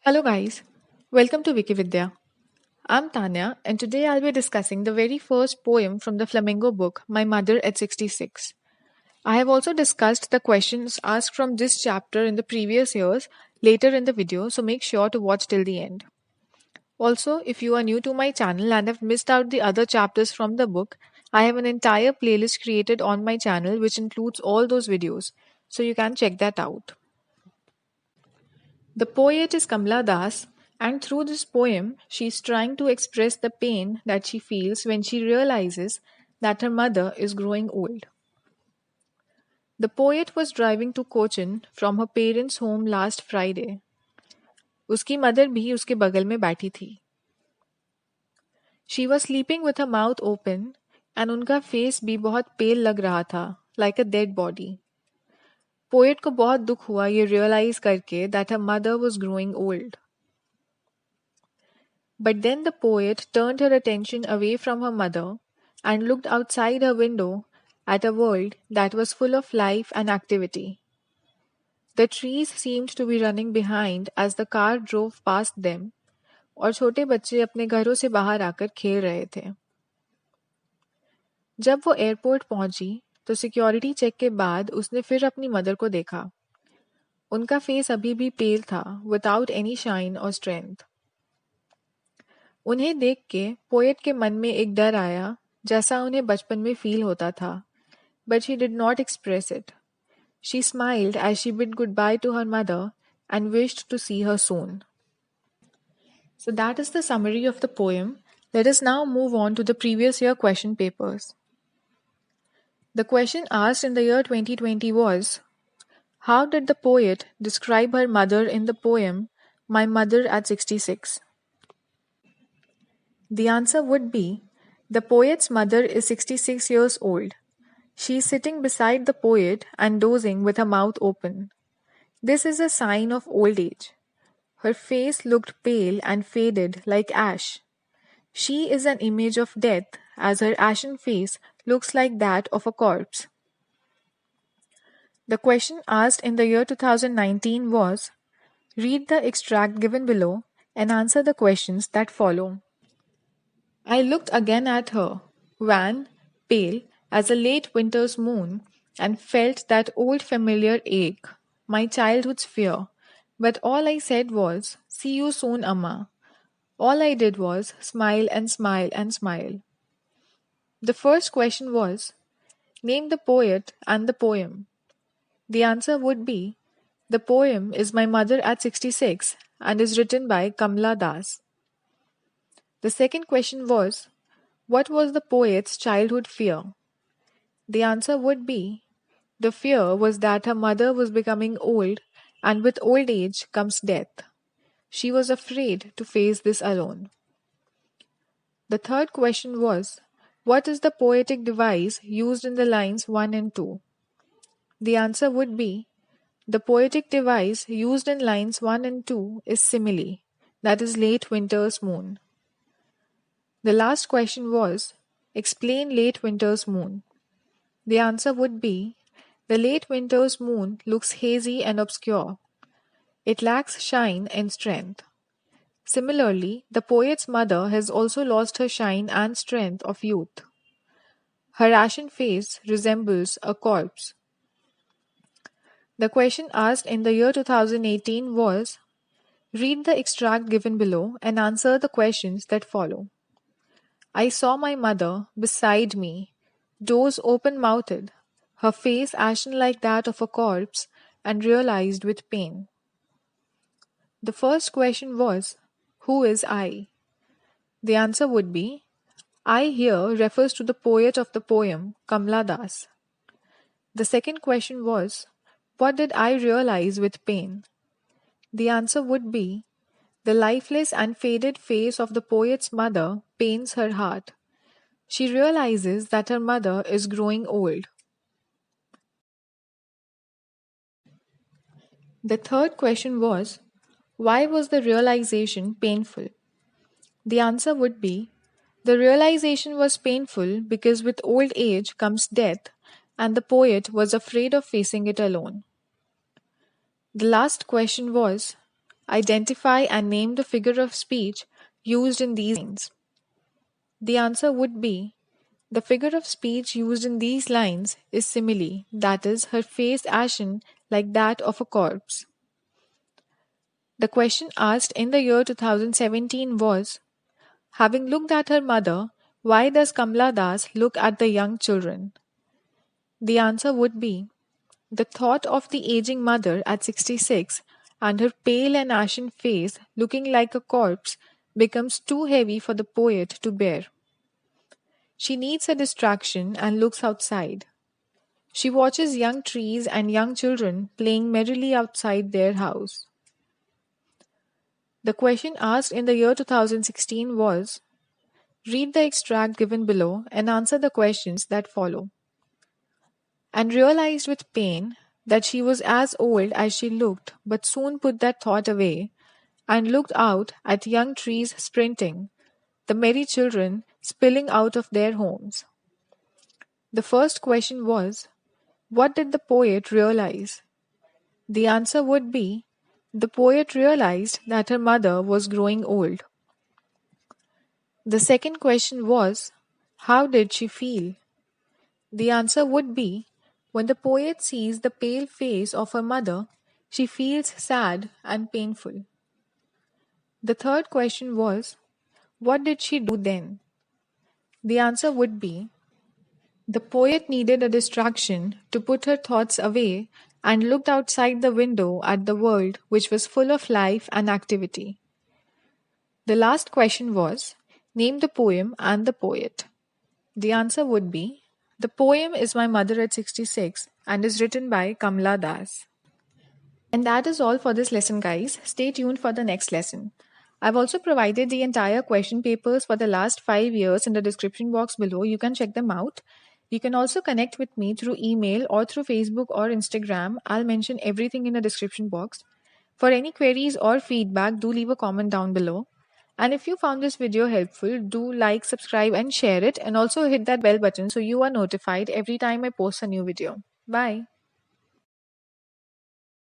Hello, guys. Welcome to Wikividya. I'm Tanya, and today I'll be discussing the very first poem from the Flamingo book, My Mother at 66. I have also discussed the questions asked from this chapter in the previous years later in the video, so make sure to watch till the end. Also, if you are new to my channel and have missed out the other chapters from the book, I have an entire playlist created on my channel which includes all those videos, so you can check that out. The poet is Kamla Das, and through this poem, she is trying to express the pain that she feels when she realizes that her mother is growing old. The poet was driving to Cochin from her parents' home last Friday. उसकी mother भी उसके बगल में बैठी थी. She was sleeping with her mouth open, and उनका face भी बहुत पेल लग रहा था, like a dead body. Poet को बहुत दुख हुआ ये रियलाइज करके that her mother was growing old. But then the poet turned her attention away from her mother and looked outside her window at a world that was full of life and activity. The trees seemed to be running behind as the car drove past them, और छोटे बच्चे अपने घरों से बाहर आकर खेल रहे थे. जब वो एयरपोर्ट पहुंची तो सिक्योरिटी चेक के बाद उसने फिर अपनी मदर को देखा. उनका फेस अभी भी पेल था, विदाउट एनी शाइन और स्ट्रेंथ. उन्हें देख के पोएट के मन में एक डर आया जैसा उन्हें बचपन में फील होता था, but she did not express it. She smiled as she bid goodbye to her mother and wished to see her soon. So that is the summary of the poem. Let us now move on to the previous year question papers. The question asked in the year 2020 was, how did the poet describe her mother in the poem My Mother at 66? The answer would be, the poet's mother is 66 years old. She is sitting beside the poet and dozing with her mouth open. This is a sign of old age. Her face looked pale and faded like ash. She is an image of death, as her ashen face looks like that of a corpse. The question asked in the year 2019 was, read the extract given below and answer the questions that follow. I looked again at her, wan, pale as a late winter's moon, and felt that old familiar ache, my childhood's fear. But all I said was, see you soon, Amma. All I did was smile and smile and smile. The first question was, name the poet and the poem. The answer would be, the poem is My Mother at 66 and is written by Kamla Das. The second question was, what was the poet's childhood fear? The answer would be, the fear was that her mother was becoming old, and with old age comes death. She was afraid to face this alone. The third question was, what is the poetic device used in the lines 1 and 2? The answer would be, the poetic device used in lines 1 and 2 is simile, that is late winter's moon. The last question was, explain late winter's moon. The answer would be, the late winter's moon looks hazy and obscure. It lacks shine and strength. Similarly, the poet's mother has also lost her shine and strength of youth. Her ashen face resembles a corpse. The question asked in the year 2018 was, read the extract given below and answer the questions that follow. I saw my mother beside me, doors open-mouthed, her face ashen like that of a corpse, and realized with pain. The first question was, who is I? The answer would be, I here refers to the poet of the poem, Kamla Das. The second question was, what did I realize with pain? The answer would be, the lifeless and faded face of the poet's mother pains her heart. She realizes that her mother is growing old. The third question was, why was the realization painful? The answer would be, the realization was painful because with old age comes death, and the poet was afraid of facing it alone. The last question was, Identify and name the figure of speech used in these lines. The answer would be the figure of speech used in these lines is simile, that is, her face ashen like that of a corpse. The question asked in the year 2017 was, having looked at her mother, why does Kamla Das look at the young children? The answer would be, the thought of the aging mother at 66 and her pale and ashen face looking like a corpse becomes too heavy for the poet to bear. She needs a distraction and looks outside. She watches young trees and young children playing merrily outside their house. The question asked in the year 2016 was, read the extract given below and answer the questions that follow. And realized with pain that she was as old as she looked, but soon put that thought away and looked out at young trees sprinting, the merry children spilling out of their homes. The first question was, what did the poet realize? The answer would be, the poet realized that her mother was growing old. The second question was, how did she feel? The answer would be, when the poet sees the pale face of her mother, she feels sad and painful. The third question was, what did she do then? The answer would be, the poet needed a distraction to put her thoughts away and looked outside the window at the world which was full of life and activity. The last question was, name the poem and the poet. The answer would be, the poem is My Mother at 66 and is written by Kamla Das. And that is all for this lesson, guys. Stay tuned for the next lesson. I've also provided the entire question papers for the last 5 years in the description box below. You can check them out. You can also connect with me through email or through Facebook or Instagram. I'll mention everything in the description box. For any queries or feedback, do leave a comment down below. And if you found this video helpful, do like, subscribe and share it, and also hit that bell button so you are notified every time I post a new video. Bye.